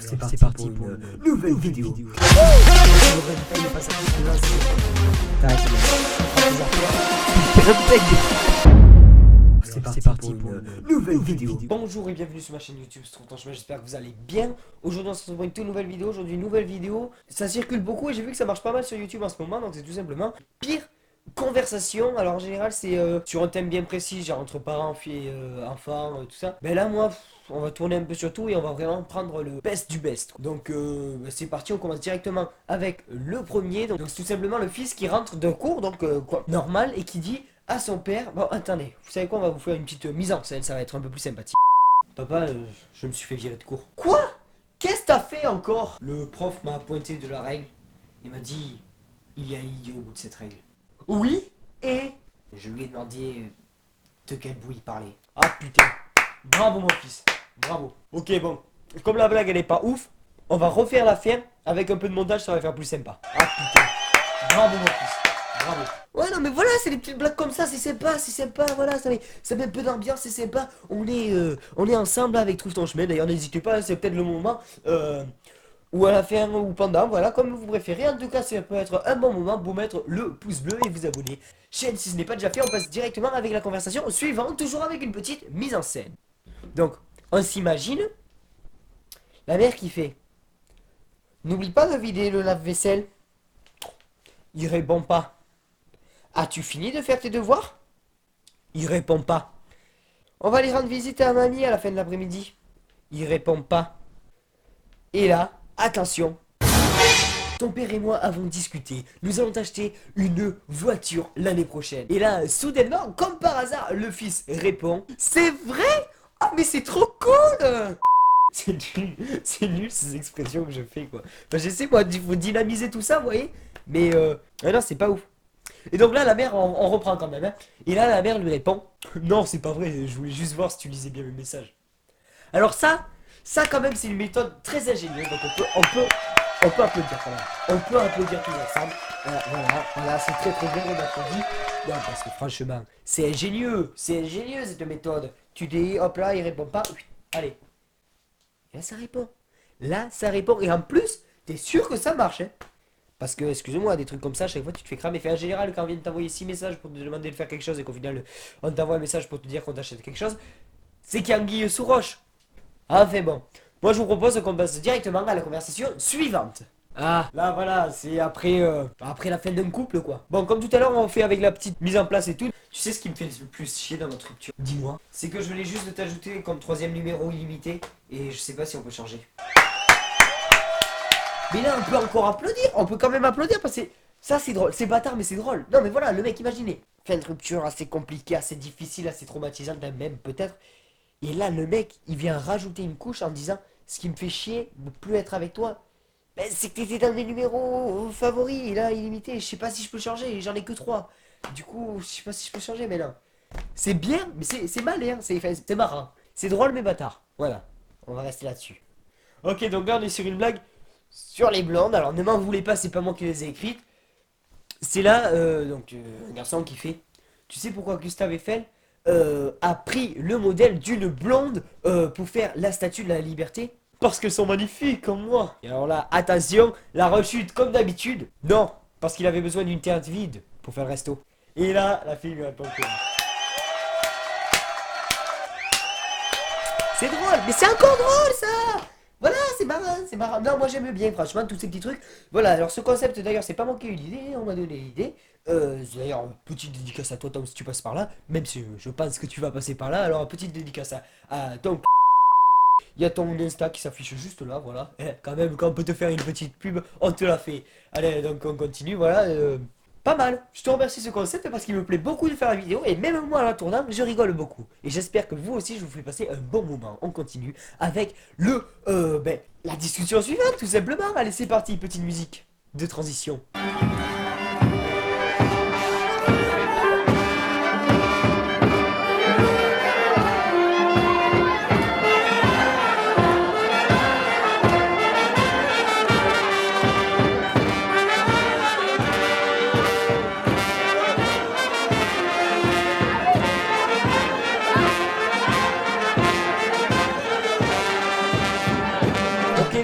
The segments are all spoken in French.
C'est parti pour une nouvelle vidéo. C'est parti pour une nouvelle vidéo. Bonjour et bienvenue sur ma chaîne YouTube Chemin, j'espère que vous allez bien. Aujourd'hui on se retrouve pour une toute nouvelle vidéo. Aujourd'hui une nouvelle vidéo. Ça circule beaucoup et j'ai vu que ça marche pas mal sur YouTube en ce moment. Donc c'est tout simplement pire conversation. Alors en général c'est sur un thème bien précis, genre entre parents, filles, enfants, tout ça. Mais là moi on va tourner un peu sur tout et on va vraiment prendre le best du best. Donc c'est parti, on commence directement avec le premier. Donc c'est tout simplement le fils qui rentre d'un cours, donc quoi, normal, et qui dit à son père: bon attendez, vous savez quoi, on va vous faire une petite mise en scène, ça va être un peu plus sympathique. Papa, je me suis fait virer de cours. Quoi? Qu'est-ce que t'as fait encore? Le prof m'a pointé de la règle. Il m'a dit: il y a un idiot au bout de cette règle. Oui? Et je lui ai demandé de quel bout il parlait. Ah putain. Bravo mon fils. Bravo. Ok bon. Comme la blague elle est pas ouf, on va refaire la fin. Avec un peu de montage ça va faire plus sympa. Ah putain. Bravo mon fils. Bravo. Ouais non mais voilà, c'est des petites blagues comme ça, c'est sympa, voilà, ça met un peu d'ambiance, c'est sympa. On est ensemble avec Trouve ton chemin. D'ailleurs n'hésitez pas, c'est peut-être le moment ou à la fin ou pendant, voilà, comme vous préférez. En tout cas, ça peut être un bon moment pour mettre le pouce bleu et vous abonner. Chaîne, si ce n'est pas déjà fait, on passe directement avec la conversation suivante, toujours avec une petite mise en scène. Donc, on s'imagine la mère qui fait: n'oublie pas de vider le lave-vaisselle. Il répond pas. As-tu fini de faire tes devoirs? Il répond pas. On va aller rendre visite à mamie à la fin de l'après-midi. Il répond pas. Et là, attention, ton père et moi avons discuté. Nous allons t'acheter une voiture l'année prochaine. Et là, soudainement, comme par hasard, le fils répond: c'est vrai? Ah mais c'est trop cool! C'est nul ces expressions que je fais quoi. Enfin j'essaie moi de vous dynamiser tout ça, vous voyez. Mais non, c'est pas ouf. Et donc là la mère, on reprend quand même hein. Et là la mère lui répond: non c'est pas vrai, je voulais juste voir si tu lisais bien mes messages. Alors ça quand même c'est une méthode très ingénieuse. Donc on peut applaudir quand même. On peut applaudir tous ensemble. Voilà, c'est très bien, on applaudit. Non, parce que franchement, c'est ingénieux cette méthode. Tu dis, hop là, il répond pas, allez. Et là, ça répond. Là, ça répond. Et en plus, t'es sûr que ça marche, hein. Parce que, excusez-moi, des trucs comme ça, à chaque fois, tu te fais cramer. Fait en général, quand on vient de t'envoyer 6 messages pour te demander de faire quelque chose et qu'au final, on t'envoie un message pour te dire qu'on t'achète quelque chose, c'est qu'il y a anguille sous roche. Enfin bon. Moi, je vous propose qu'on passe directement à la conversation suivante. Ah, là voilà, c'est après la fin d'un couple quoi. Bon, comme tout à l'heure on fait avec la petite mise en place et tout. Tu sais ce qui me fait le plus chier dans notre rupture? Dis-moi. C'est que je voulais juste t'ajouter comme troisième numéro illimité et je sais pas si on peut changer. Mais là on peut encore applaudir, on peut quand même applaudir parce que ça c'est drôle, c'est bâtard mais c'est drôle. Non mais voilà, le mec imaginez. Fin de rupture assez compliquée, assez difficile, assez traumatisante même peut-être. Et là le mec il vient rajouter une couche en disant: ce qui me fait chier de plus être avec toi, ben, c'est que t'étais dans mes numéros favoris, là, illimité. Je sais pas si je peux changer, j'en ai que 3. Du coup, je sais pas si je peux changer, mais non. C'est bien, mais c'est malin, c'est marrant. C'est drôle, mais bâtard. Voilà, on va rester là-dessus. Ok, donc là, on est sur une blague sur les blondes. Alors, ne m'en voulez pas, c'est pas moi qui les ai écrites. C'est là, un garçon qui fait: tu sais pourquoi Gustave Eiffel a pris le modèle d'une blonde pour faire la statue de la liberté? Parce qu'elles sont magnifiques comme moi. Et alors là, attention, la rechute comme d'habitude. Non, parce qu'il avait besoin d'une terre vide pour faire le resto. Et là, la fille lui répond que c'est drôle, mais c'est encore drôle ça. Voilà, c'est marrant, c'est marrant. Non, moi j'aime bien, franchement, tous ces petits trucs. Voilà, alors ce concept d'ailleurs, c'est pas moi qui ai eu l'idée, on m'a donné l'idée. D'ailleurs, petite dédicace à toi, Tom, si tu passes par là. Même si je pense que tu vas passer par là. Alors, petite dédicace à Tom. Il y a ton Insta qui s'affiche juste là, voilà. Quand même, quand on peut te faire une petite pub, on te la fait. Allez, donc on continue, voilà. Pas mal. Je te remercie ce concept parce qu'il me plaît beaucoup de faire la vidéo. Et même moi, en la tournant, je rigole beaucoup. Et j'espère que vous aussi, je vous fais passer un bon moment. On continue avec la discussion suivante, tout simplement. Allez, c'est parti, petite musique de transition.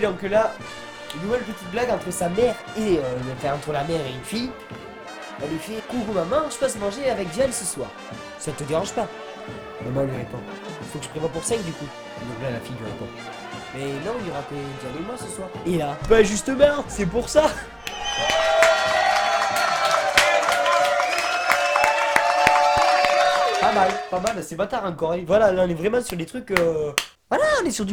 Donc donc là, une nouvelle petite blague entre sa mère et enfin, entre la mère et une fille. Elle lui fait coucou maman, je passe manger avec Diane ce soir. Ça te dérange pas? Maman lui répond, il faut que je prévoie pour 5 du coup. Donc là la fille lui répond, mais non, il y aura que Diane et moi ce soir. Et là, bah justement, c'est pour ça. Pas mal, c'est bâtard encore. Hein. Voilà, là on est vraiment sur des trucs. Voilà, on est sur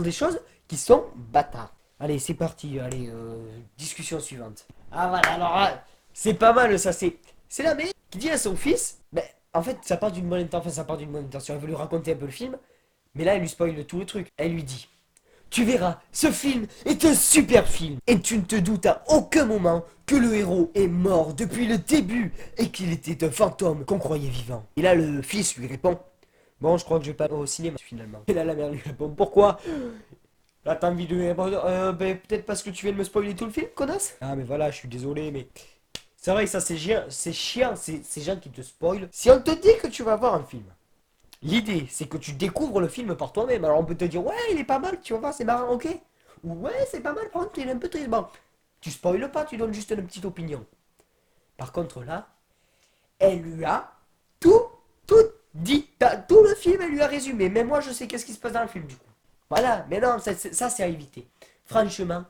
des choses qui sont bâtards. Allez, c'est parti. Allez, discussion suivante. Ah voilà, alors c'est pas mal ça. C'est la mère qui dit à son fils. Ben, en fait, ça part d'une bonne intention. Enfin, ça part d'une bonne intention. Elle veut lui raconter un peu le film. Mais là, elle lui spoil tout le truc. Elle lui dit. Tu verras, ce film est un super film. Et tu ne te doutes à aucun moment que le héros est mort depuis le début et qu'il était un fantôme qu'on croyait vivant. Et là, le fils lui répond, bon, je crois que je vais pas au cinéma finalement. Et là, la mère lui répond, pourquoi? Là, t'as envie de lui répondre, ben, peut-être parce que tu viens de me spoiler tout le film, connasse. Ah, mais voilà, je suis désolé, mais... C'est vrai que ça, c'est chiant, ces gens qui te spoilent. Si on te dit que tu vas voir un film, l'idée, c'est que tu découvres le film par toi-même. Alors on peut te dire, ouais, il est pas mal, tu vas voir, c'est marrant, ok. Ou ouais, c'est pas mal, par contre, il est un peu triste. Bon, tu spoiles pas, tu donnes juste une petite opinion. Par contre, là, elle lui a tout dit. Tout le film, elle lui a résumé. Même moi, je sais qu'est-ce qui se passe dans le film, du coup. Voilà, mais non, ça c'est à éviter. Franchement,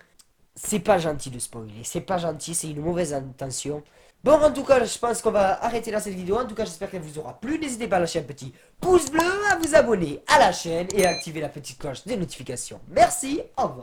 c'est pas gentil de spoiler. C'est pas gentil, c'est une mauvaise intention. Bon, en tout cas, je pense qu'on va arrêter là cette vidéo. En tout cas, j'espère qu'elle vous aura plu. N'hésitez pas à lâcher un petit pouce bleu, à vous abonner à la chaîne et à activer la petite cloche des notifications. Merci, au revoir.